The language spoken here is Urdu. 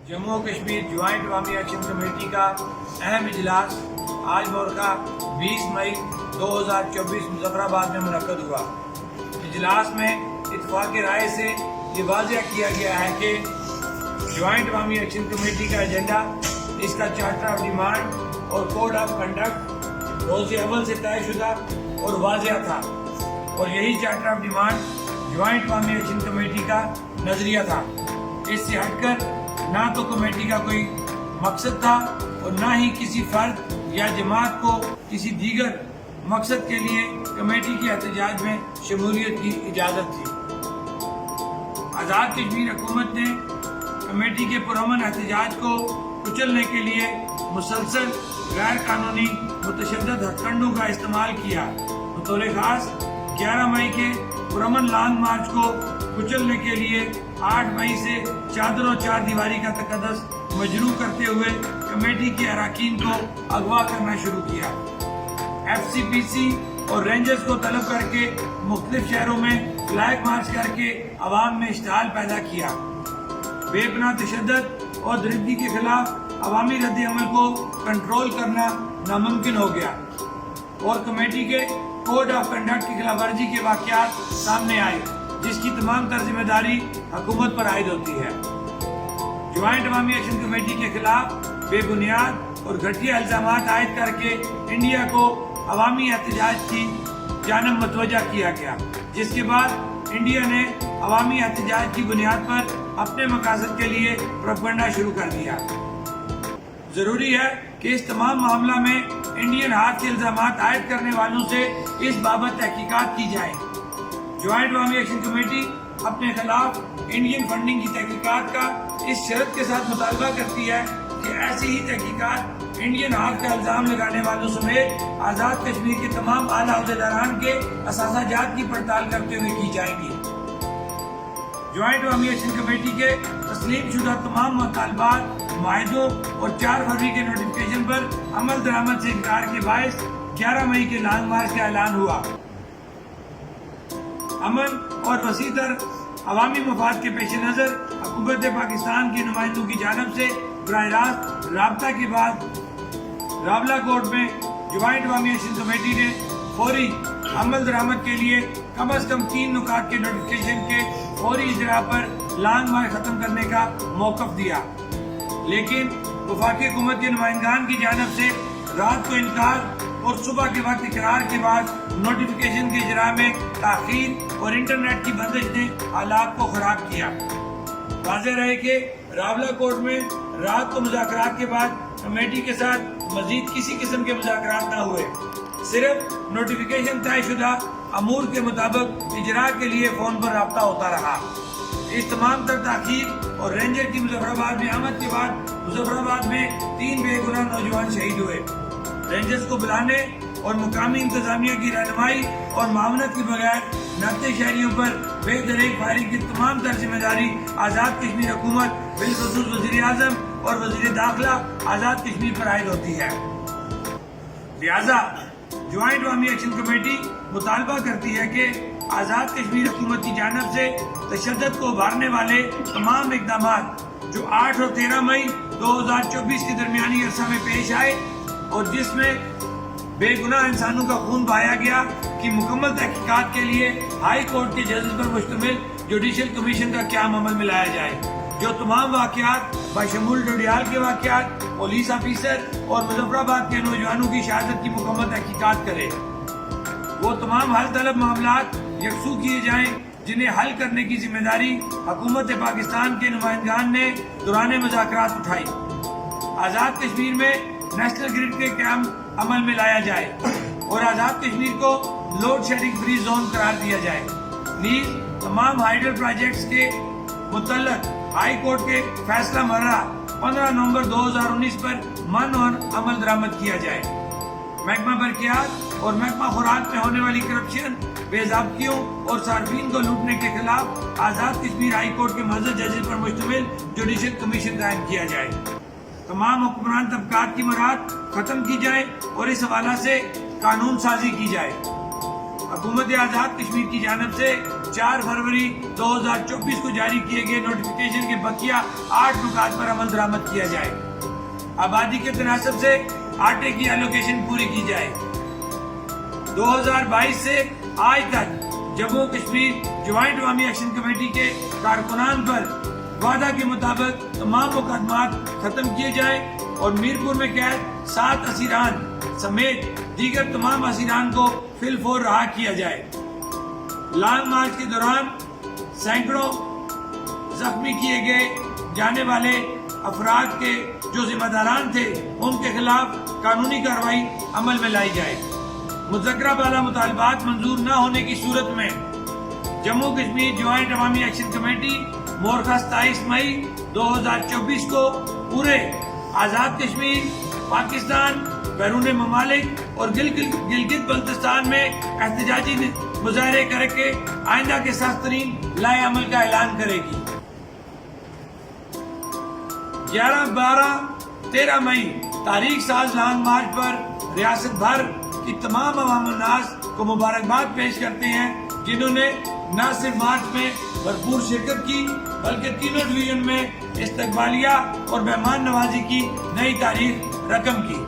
جموں و کشمیر جوائنٹ عوامی ایکشن کمیٹی کا اہم اجلاس آج مورخہ 20 مئی 2024 مظفر آباد میں منعقد ہوا۔ اجلاس میں اتفاق رائے سے یہ واضح کیا گیا ہے کہ جوائنٹ عوامی ایکشن کمیٹی کا ایجنڈا، اس کا چارٹر آف ڈیمانڈ اور کوڈ آف کنڈکٹ روز اول سے طے شدہ اور واضح تھا، اور یہی چارٹر آف ڈیمانڈ جوائنٹ عوامی ایکشن کمیٹی کا نظریہ تھا۔ اس سے ہٹ کر نہ تو کمیٹی کا کوئی مقصد تھا اور نہ ہی کسی فرد یا جماعت کو کسی دیگر مقصد کے لیے کمیٹی کے احتجاج میں شمولیت کی اجازت تھی۔ آزاد کشمیر حکومت نے کمیٹی کے پرامن احتجاج کو کچلنے کے لیے مسلسل غیر قانونی متشدد ہتھ کنڈوں کا استعمال کیا۔ بطور خاص 11 مئی کے پرامن لانگ مارچ کو کچلنے کے لیے 8 مئی سے چادر و چار دیواری کا تقدس مجروح کرتے ہوئے کمیٹی کے اراکین کو اغوا کرنا شروع کیا۔ ایف سی پی سی اور رینجرز کو طلب کر کے مختلف شہروں میں فلیگ مارچ کر کے عوام میں اشتعال پیدا کیا۔ بے پناہ تشدد اور درندگی کے خلاف عوامی رد عمل کو کنٹرول کرنا ناممکن ہو گیا اور کمیٹی کے کوڈ آف کنڈکٹ کی خلاف ورزی کے واقعات سامنے آئے، جس کی تمام تر ذمہ داری حکومت پر عائد ہوتی ہے۔ جوائنٹ عوامی ایکشن کمیٹی کے خلاف بے بنیاد اور گھٹیا الزامات عائد کر کے انڈیا کو عوامی احتجاج کی جانب متوجہ کیا گیا، جس کے بعد انڈیا نے عوامی احتجاج کی بنیاد پر اپنے مقاصد کے لیے پروپیگنڈا شروع کر دیا۔ ضروری ہے کہ اس تمام معاملہ میں انڈین ہاتھ کے الزامات عائد کرنے والوں سے اس بابت تحقیقات کی جائے۔ جوائنٹ عوامی ایکشن کمیٹی اپنے خلاف انڈین فنڈنگ کی تحقیقات کا اس شرط کے ساتھ مطالبہ کرتی ہے کہ ایسی ہی تحقیقات انڈین ہاتھ کا الزام لگانے والوں سمیت آزاد کشمیر کے تمام اعلیٰ عہدیداران کے اثاثہ جات کی پڑتال کرتے ہوئے کی جائیں گی۔ جوائنٹ عوامی ایکشن کمیٹی کے تسلیم شدہ تمام مطالبات، معاہدوں اور 4 فروری کے نوٹیفیکیشن پر عمل درآمد سے انکار کے باعث 11 مئی کے لانگ مارچ کا اعلان ہوا۔ امن اور وسیع تر عوامی مفاد کے پیش نظر حکومت پاکستان کے نمائندوں کی جانب سے براہ راست رابطہ کے بعد راولہ کورٹ میں جوائنٹ عوامی ایکشن کمیٹی نے فوری عمل درآمد کے لیے کم از کم 3 نکات کے نوٹیفیکیشن کے فوری اجرا پر لانگ مارچ ختم کرنے کا موقف دیا، لیکن وفاقی حکومت کے نمائندگان کی جانب سے رات کو انکار اور صبح کے وقت اقرار کے بعد نوٹیفیکیشن کے اجرا میں تاخیر اور انٹرنیٹ کی بندش نے حالات کو خراب کیا۔ واضح رہے کہ راولہ کورٹ میں رات کو مذاکرات کے بعد کمیٹی کے ساتھ مزید کسی قسم کے مذاکرات نہ ہوئے، صرف نوٹیفیکیشن طے شدہ امور کے مطابق اجرا کے لیے فون پر رابطہ ہوتا رہا۔ اس تمام تر تاخیر اور رینجر کی مظفر آباد میں آمد کے بعد مظفر آباد میں 3 بے گناہ نوجوان شہید ہوئے۔ رینجرز کو بلانے اور مقامی انتظامیہ کی رہنمائی اور معاونت کے بغیر نقطے شہریوں پر بے دریغ فائرنگ کی تمام تر ذمہ داری آزاد کشمیر حکومت بالخصوص وزیر اعظم اور وزیر داخلہ آزاد کشمیر پر عائد ہوتی ہے۔ لہذا جوائنٹ عوامی ایکشن کمیٹی مطالبہ کرتی ہے کہ آزاد کشمیر حکومت کی جانب سے تشدد کو ابھارنے والے تمام اقدامات جو 8 اور 13 مئی 2024 کے درمیانی عرصہ میں پیش آئے اور جس میں بے گناہ انسانوں کا خون بہایا گیا، کی مکمل تحقیقات کے لیے ہائی کورٹ کے ججز پر مشتمل جوڈیشل کمیشن کا قیام عمل میں لایا جائے، جو تمام واقعات بشمول ڈوڈیال کے واقعات، پولیس آفیسر اور مظفر آباد کے نوجوانوں کی شہادت کی مکمل تحقیقات کرے۔ وہ تمام حل طلب معاملات یکسو کیے جائیں جنہیں حل کرنے کی ذمہ داری حکومت پاکستان کے نمائندگان نے دوران مذاکرات اٹھائی۔ آزاد کشمیر میں نیشنل گرڈ کے قیام عمل میں لایا جائے اور آزاد کشمیر کو لوڈ شیڈنگ فری زون قرار دیا جائے۔ نیز تمام ہائیڈل پروجیکٹس کے متعلق ہائی کورٹ کے فیصلہ مرہ 15 نومبر 2019 پر من اور عمل درآمد کیا جائے۔ محکمہ برقیات اور محکمہ خوراک میں ہونے والی کرپشن، بے ضابطگیوں اور صارفین کو لوٹنے کے خلاف آزاد کشمیر ہائی کورٹ کے معزز ججز پر مشتمل جوڈیشل کمیشن قائم کیا جائے۔ تمام حکمران طبقات کی مراحت ختم کی جائے اور اس حوالہ سے قانون سازی کی جائے۔ حکومت آزاد کشمیر کی جانب سے 4 فروری 2024 کو جاری کیے گئے نوٹیفیکیشن کے بقیہ 8 نکات پر عمل درآمد کیا جائے۔ آبادی کے تناسب سے آٹے کی ایلوکیشن پوری کی جائے۔ 2022 سے آج تک جموں کشمیر جوائنٹ عوامی ایکشن کمیٹی کے کارکنان پر وعدہ کے مطابق تمام مقدمات ختم کیے جائیں اور میرپور میں قید 7 اسیران سمیت دیگر تمام اسیران کو فی الفور رہا کیا جائے۔ لانگ مارچ کے دوران سینکڑوں زخمی کیے گئے جانے والے افراد کے جو ذمہ داران تھے ان کے خلاف قانونی کارروائی عمل میں لائی جائے۔ مذکرہ بالا مطالبات منظور نہ ہونے کی صورت میں جموں کشمیر جوائنٹ عوامی ایکشن کمیٹی مورخہ 27 مئی 2024 کو پورے آزاد کشمیر، پاکستان، بیرون ممالک اور گلگت بلتستان میں احتجاجی مظاہرے کر کے آئندہ کے سخت ترین لائحہ عمل کا اعلان کرے گی۔ 11، 12، 13 مئی تاریخ ساز لانگ مارچ پر ریاست بھر کی تمام عوام الناس کو مبارکباد پیش کرتے ہیں جنہوں نے نہ صرف مارچ میں بھرپور شرکت کی بلکہ تینوں ڈویژن میں استقبالیہ اور مہمان نوازی کی نئی تاریخ رقم کی۔